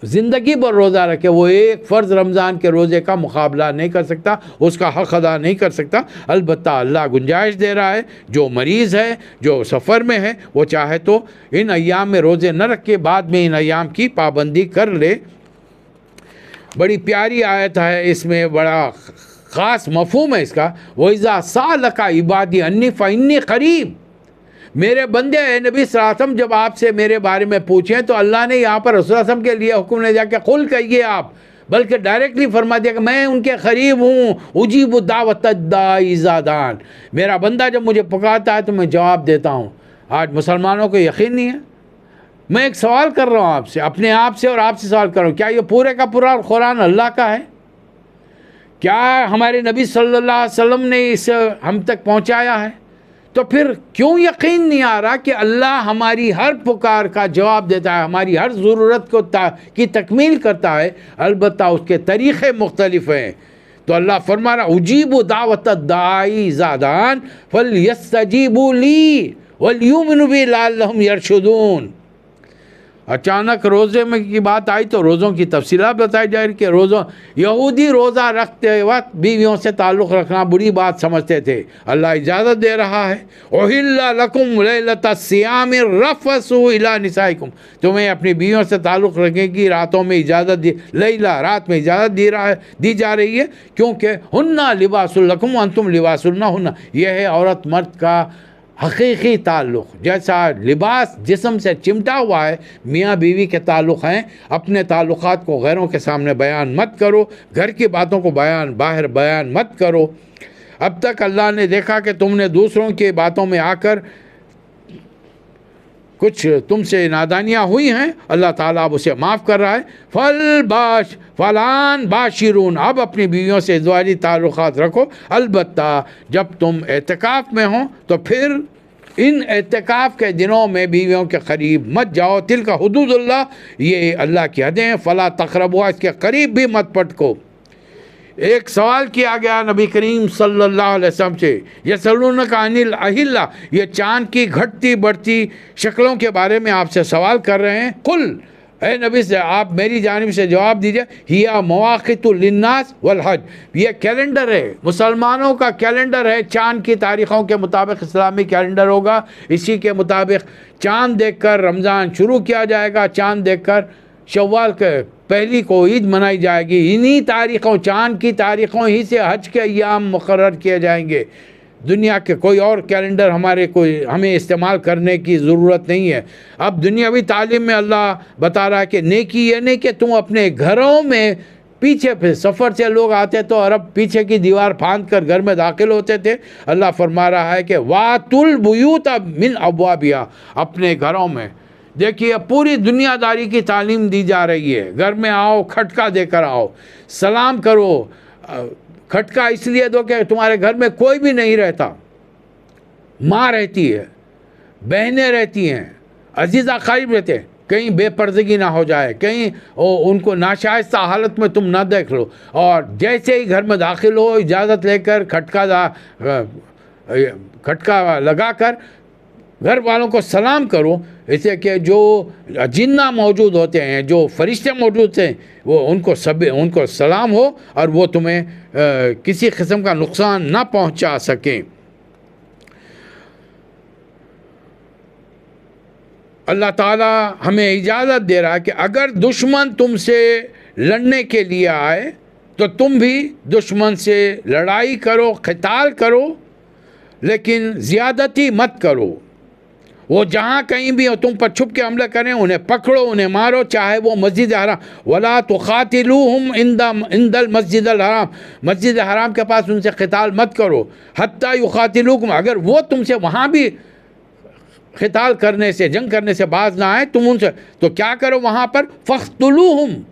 زندگی بھر روزہ رکھے، وہ ایک فرض رمضان کے روزے کا مقابلہ نہیں کر سکتا، اس کا حق ادا نہیں کر سکتا۔ البتہ اللہ گنجائش دے رہا ہے، جو مریض ہے، جو سفر میں ہے، وہ چاہے تو ان ایام میں روزے نہ رکھ کے بعد میں ان ایام کی پابندی کر لے۔ بڑی پیاری آیت ہے، اس میں بڑا خاص مفہوم ہے اس کا۔ وَإِذَا سَأَلَكَ عِبَادِي عَنِّي فَإِنِّي قَرِيبٌ، میرے بندے اے نبی صلی اللہ علیہ وسلم جب آپ سے میرے بارے میں پوچھیں تو اللہ نے یہاں پر رسول اللہ علیہ وسلم کے لیے حکم نہیں دیا کہ قل کہیے آپ، بلکہ ڈائریکٹلی فرما دیا کہ میں ان کے قریب ہوں، اجیب دعوت الداعی اذا دعان، میرا بندہ جب مجھے پکارتا ہے تو میں جواب دیتا ہوں۔ آج مسلمانوں کو یقین نہیں ہے۔ میں ایک سوال کر رہا ہوں آپ سے، اپنے آپ سے اور آپ سے سوال کر رہا ہوں، کیا یہ پورے کا پورا قرآن اللہ کا ہے؟ کیا ہمارے نبی صلی اللہ علیہ وسلم نے اسے ہم تک پہنچایا ہے؟ تو پھر کیوں یقین نہیں آ رہا کہ اللہ ہماری ہر پکار کا جواب دیتا ہے، ہماری ہر ضرورت کی تکمیل کرتا ہے؟ البتہ اس کے طریقے مختلف ہیں۔ تو اللہ فرما رہا اجیب دعوت الداعی اذا دعان فلیستجیبوا لی ولیؤمنوا بی لعلہم یرشدون۔ اچانک روزے میں کی بات آئی تو روزوں کی تفصیلات بتائی جا رہی کہ یہودی روزہ رکھتے وقت بیویوں سے تعلق رکھنا بری بات سمجھتے تھے، اللہ اجازت دے رہا ہے احل لکم لیلۃ الصیام الرفث الی نسائکم، تمہیں اپنی بیویوں سے تعلق رکھنے کی راتوں میں اجازت رات میں اجازت دی جا رہی ہے، کیونکہ ہن لباس لکم وانتم لباس لہن، یہ ہے عورت مرد کا حقیقی تعلق۔ جیسا لباس جسم سے چمٹا ہوا ہے، میاں بیوی کے تعلق ہیں، اپنے تعلقات کو غیروں کے سامنے بیان مت کرو، گھر کی باتوں کو باہر بیان مت کرو۔ اب تک اللہ نے دیکھا کہ تم نے دوسروں کی باتوں میں آ کر کچھ تم سے نادانیاں ہوئی ہیں، اللہ تعالیٰ اب اسے معاف کر رہا ہے۔ فلان باشرون، اب اپنی بیویوں سے ازدواجی تعلقات رکھو، البتہ جب تم اعتکاف میں ہوں تو پھر ان اعتکاف کے دنوں میں بیویوں کے قریب مت جاؤ، تلک حدود اللہ، یہ اللہ کی حدیں ہیں، فلا تقربوها، اس کے قریب بھی مت پٹکو۔ ایک سوال کیا گیا نبی کریم صلی اللہ علیہ وسلم سے، یسألونک عن الاہلہ، یہ چاند کی گھٹتی بڑھتی شکلوں کے بارے میں آپ سے سوال کر رہے ہیں، قل، اے نبی سے آپ میری جانب سے جواب دیجئے، ہی مواقیت للناس والحج، یہ کیلنڈر ہے، مسلمانوں کا کیلنڈر ہے، چاند کی تاریخوں کے مطابق اسلامی کیلنڈر ہوگا، اسی کے مطابق چاند دیکھ کر رمضان شروع کیا جائے گا، چاند دیکھ کر شوال کے پہلی کو عید منائی جائے گی، انہی تاریخوں، چاند کی تاریخوں ہی سے حج کے ایام مقرر کیے جائیں گے۔ دنیا کے کوئی اور کیلنڈر ہمیں استعمال کرنے کی ضرورت نہیں ہے۔ اب دنیاوی تعلیم میں اللہ بتا رہا ہے کہ نیکی یہ نہیں کہ تم اپنے گھروں میں پیچھے پہ سفر سے لوگ آتے تو عرب پیچھے کی دیوار پھاند کر گھر میں داخل ہوتے تھے، اللہ فرما رہا ہے کہ وَاتُوا الْبُيُوتَ مِنْ أَبْوَابِهَا، اپنے گھروں میں۔ دیکھیے پوری دنیا داری کی تعلیم دی جا رہی ہے، گھر میں آؤ کھٹکا دے کر آؤ، سلام کرو، کھٹکا اس لیے دو کہ تمہارے گھر میں کوئی بھی نہیں رہتا، ماں رہتی ہے، بہنیں رہتی ہیں، عزیز اقارب رہتے ہیں، کہیں بے پردگی نہ ہو جائے، کہیں ان کو ناشائستہ حالت میں تم نہ دیکھ لو، اور جیسے ہی گھر میں داخل ہو اجازت لے کر کھٹکا لگا کر گھر والوں کو سلام کرو، اسے کہ جو جنہ موجود ہوتے ہیں، جو فرشتے موجود ہیں، وہ ان کو سلام ہو اور وہ تمہیں کسی قسم کا نقصان نہ پہنچا سکیں۔ اللہ تعالیٰ ہمیں اجازت دے رہا ہے کہ اگر دشمن تم سے لڑنے کے لیے آئے تو تم بھی دشمن سے لڑائی کرو، قتال کرو، لیکن زیادتی مت کرو۔ وہ جہاں کہیں بھی ہو تم پر چھپ کے حملہ کریں، انہیں پکڑو، انہیں مارو، چاہے وہ مسجد حرام، وَلَا تُقَاتِلُوهُمْ عِنْدَ الْمَسْجِدِ الْحَرَامِ، مسجد حرام کے پاس ان سے قتال مت کرو، حَتَّى يُقَاتِلُوكُمْ، اگر وہ تم سے وہاں بھی قتال کرنے سے، جنگ کرنے سے باز نہ آئے، تم ان سے تو کیا کرو وہاں پر، فَاقْتُلُوهُمْ،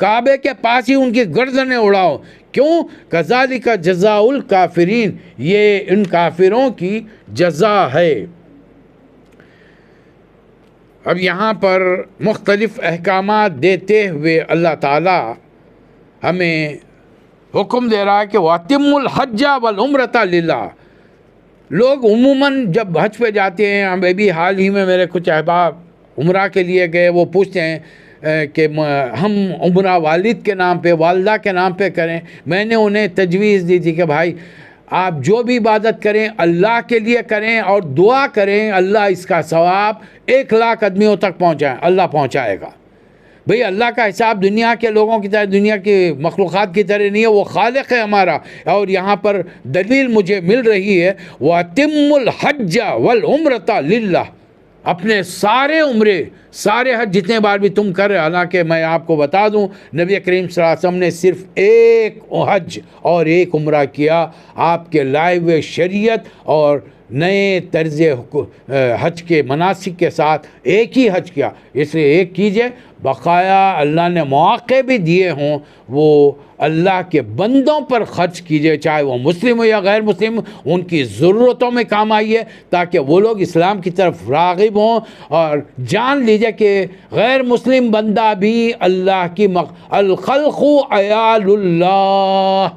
کعبے کے پاس ہی ان کی گردنیں اڑاؤ۔ کیوں؟ کذالک جزاء الکافرین، یہ ان کافروں کی جزا ہے۔ اب یہاں پر مختلف احکامات دیتے ہوئے اللہ تعالیٰ ہمیں حکم دے رہا ہے کہ وَأَتِمُّوا الْحَجَّ وَالْعُمْرَةَ لِلَّهِ۔ لوگ عموماً جب حج پہ جاتے ہیں، ہم بھی حال ہی میں میرے کچھ احباب عمرہ کے لیے گئے، وہ پوچھتے ہیں کہ ہم عمرہ والد کے نام پہ، والدہ کے نام پہ کریں۔ میں نے انہیں تجویز دی تھی کہ بھائی آپ جو بھی عبادت کریں اللہ کے لیے کریں اور دعا کریں، اللہ اس کا ثواب 1,00,000 آدمیوں تک پہنچائیں، اللہ پہنچائے گا۔ بھئی اللہ کا حساب دنیا کے لوگوں کی طرح، دنیا کی مخلوقات کی طرح نہیں ہے، وہ خالق ہے ہمارا۔ اور یہاں پر دلیل مجھے مل رہی ہے، وَأَتِمُّوا الْحَجَّ وَالْعُمْرَةَ لِلَّهِ۔ اپنے سارے عمرے، سارے حج جتنے بار بھی تم کر رہے، حالانکہ میں آپ کو بتا دوں نبی کریم صلی اللہ علیہ وسلم نے صرف ایک حج اور ایک عمرہ کیا، آپ کے لائے ہوئے شریعت اور نئے طرز حج کے مناسک کے ساتھ ایک ہی حج کیا۔ اس لیے ایک کیجئے، بقایا اللہ نے مواقع بھی دیے ہوں، وہ اللہ کے بندوں پر خرچ کیجئے، چاہے وہ مسلم ہو یا غیر مسلم، ان کی ضرورتوں میں کام آئیے تاکہ وہ لوگ اسلام کی طرف راغب ہوں۔ اور جان لیجئے کہ غیر مسلم بندہ بھی اللہ کی الخلق عیال اللہ،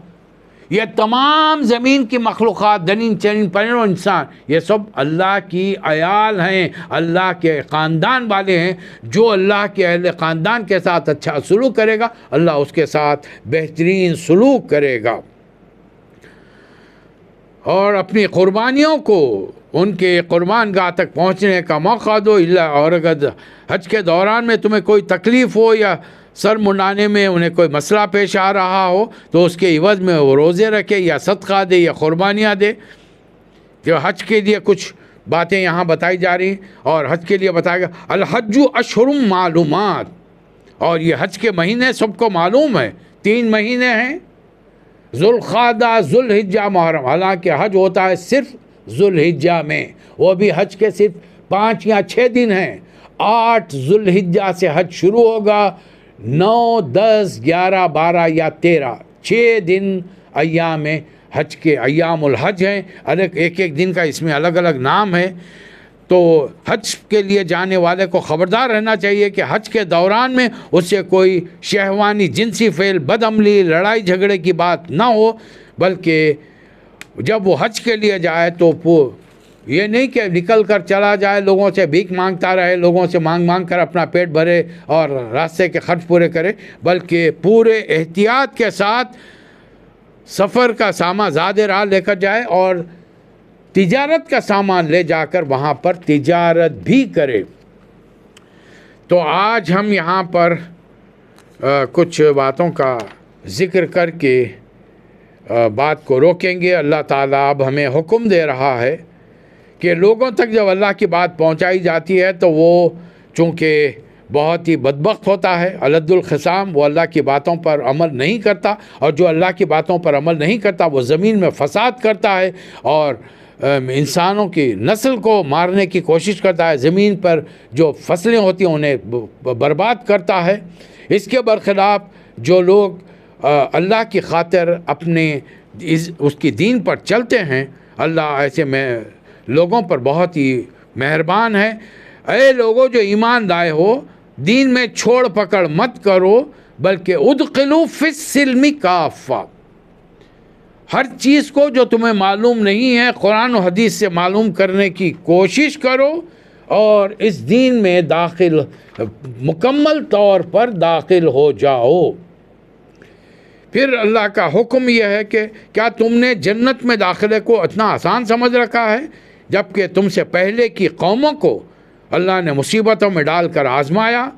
یہ تمام زمین کی مخلوقات، درند چرند پرند و انسان، یہ سب اللہ کی عیال ہیں، اللہ کے خاندان والے ہیں۔ جو اللہ کے اہل خاندان کے ساتھ اچھا سلوک کرے گا، اللہ اس کے ساتھ بہترین سلوک کرے گا۔ اور اپنی قربانیوں کو ان کے قربان گاہ تک پہنچنے کا موقع دو۔ اور اگر حج کے دوران میں تمہیں کوئی تکلیف ہو یا سر منڈانے میں انہیں کوئی مسئلہ پیش آ رہا ہو تو اس کے عوض میں وہ روزے رکھے یا صدقہ دے یا قربانیاں دے۔ جو حج کے لیے کچھ باتیں یہاں بتائی جا رہی ہیں، اور حج کے لیے بتایا گیا الحج اشہر معلومات، اور یہ حج کے مہینے سب کو معلوم ہے، 3 مہینے ہیں، ذوالقعدہ، ذوالحجہ، محرم۔ حالانکہ حج ہوتا ہے صرف ذوالحجہ میں، وہ بھی حج کے صرف 5 یا 6 دن ہیں۔ 8 ذوالحجہ سے حج شروع ہوگا، 9، 10، 11، 12 یا 13، 6 دن ایام حج کے ایام الحج ہیں۔ ایک ایک دن کا اس میں الگ الگ نام ہے۔ تو حج کے لیے جانے والے کو خبردار رہنا چاہیے کہ حج کے دوران میں اس سے کوئی شہوانی جنسی فعل، بد عملی، لڑائی جھگڑے کی بات نہ ہو، بلکہ جب وہ حج کے لیے جائے تو یہ نہیں کہ نکل کر چلا جائے، لوگوں سے بھیک مانگتا رہے، لوگوں سے مانگ کر اپنا پیٹ بھرے اور راستے کے خرچ پورے کرے، بلکہ پورے احتیاط کے ساتھ سفر کا سامان زیادہ راہ لے کر جائے اور تجارت کا سامان لے جا کر وہاں پر تجارت بھی کرے۔ تو آج ہم یہاں پر کچھ باتوں کا ذکر کر کے بات کو روکیں گے۔ اللہ تعالیٰ اب ہمیں حکم دے رہا ہے کہ لوگوں تک جب اللہ کی بات پہنچائی جاتی ہے تو وہ چونکہ بہت ہی بدبخت ہوتا ہے، الد الخصام، وہ اللہ کی باتوں پر عمل نہیں کرتا، اور جو اللہ کی باتوں پر عمل نہیں کرتا وہ زمین میں فساد کرتا ہے اور انسانوں کی نسل کو مارنے کی کوشش کرتا ہے، زمین پر جو فصلیں ہوتی ہیں انہیں برباد کرتا ہے۔ اس کے برخلاف جو لوگ اللہ کی خاطر اپنے اس کی دین پر چلتے ہیں، اللہ ایسے میں لوگوں پر بہت ہی مہربان ہے۔ اے لوگوں جو ایمان لائے ہو، دین میں چھوڑ پکڑ مت کرو، بلکہ ادخلوا فی السلم کافہ، ہر چیز کو جو تمہیں معلوم نہیں ہے قرآن و حدیث سے معلوم کرنے کی کوشش کرو، اور اس دین میں مکمل طور پر داخل ہو جاؤ۔ پھر اللہ کا حکم یہ ہے کہ کیا تم نے جنت میں داخلے کو اتنا آسان سمجھ رکھا ہے، جبکہ تم سے پہلے کی قوموں کو اللہ نے مصیبتوں میں ڈال کر آزمایا،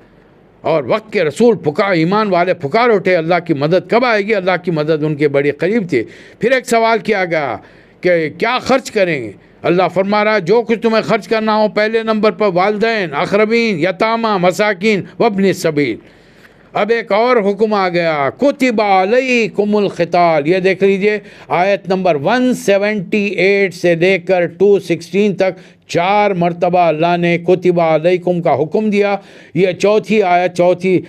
اور وقت کے رسول ایمان والے پکار اٹھے اللہ کی مدد کب آئے گی؟ اللہ کی مدد ان کے بڑی قریب تھی۔ پھر ایک سوال کیا گیا کہ کیا خرچ کریں گے؟ اللہ فرما رہا ہے جو کچھ تمہیں خرچ کرنا ہو، پہلے نمبر پر والدین، اقربین، یتامہ، مساکین وابن السبیل۔ اب ایک اور حکم آ گیا، کتب علیکم القتال، یہ دیکھ لیجئے آیت نمبر 178 سے لے کر 216 تک 4 مرتبہ اللہ نے کتب علیکم کا حکم دیا۔ یہ چوتھی آیت، چوتھی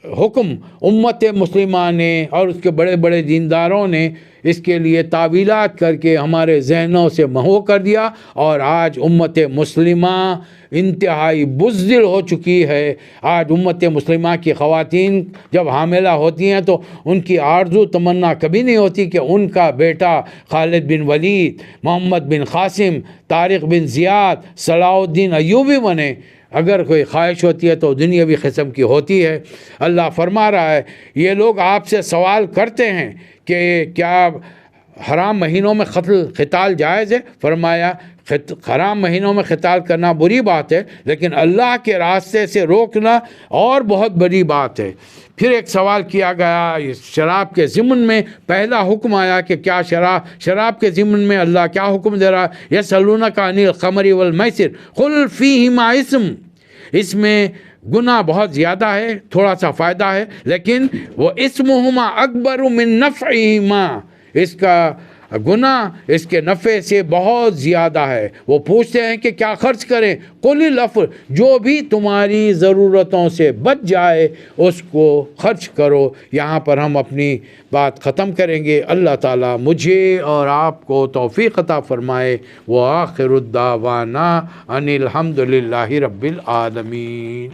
حکم امت مسلمہ نے اور اس کے بڑے بڑے دینداروں نے اس کے لیے تعویلات کر کے ہمارے ذہنوں سے محو کر دیا، اور آج امت مسلمہ انتہائی بزدل ہو چکی ہے۔ آج امت مسلمہ کی خواتین جب حاملہ ہوتی ہیں تو ان کی آرزو تمنا کبھی نہیں ہوتی کہ ان کا بیٹا خالد بن ولید، محمد بن قاسم، طارق بن زیاد، صلاح الدین ایوبی بنے۔ اگر کوئی خواہش ہوتی ہے تو دنیاوی قسم کی ہوتی ہے۔ اللہ فرما رہا ہے، یہ لوگ آپ سے سوال کرتے ہیں کہ کیا حرام مہینوں میں قتال جائز ہے؟ فرمایا حرام مہینوں میں قتال کرنا بری بات ہے، لیکن اللہ کے راستے سے روکنا اور بہت بڑی بات ہے۔ پھر ایک سوال کیا گیا شراب کے ضمن میں، پہلا حکم آیا کہ کیا شراب کے ضمن میں اللہ کیا حکم دے رہا ہے؟ یسألونک عن الخمر والمیسر قل فیہما اسم، اس میں گناہ بہت زیادہ ہے، تھوڑا سا فائدہ ہے، لیکن وہ اسمہما اکبر من نفعہما، اس کا گناہ اس کے نفع سے بہت زیادہ ہے۔ وہ پوچھتے ہیں کہ کیا خرچ کریں؟ قل العفو، جو بھی تمہاری ضرورتوں سے بچ جائے اس کو خرچ کرو۔ یہاں پر ہم اپنی بات ختم کریں گے۔ اللہ تعالیٰ مجھے اور آپ کو توفیق عطا فرمائے۔ وآخر الدعوانا ان الحمد للہ رب العالمین۔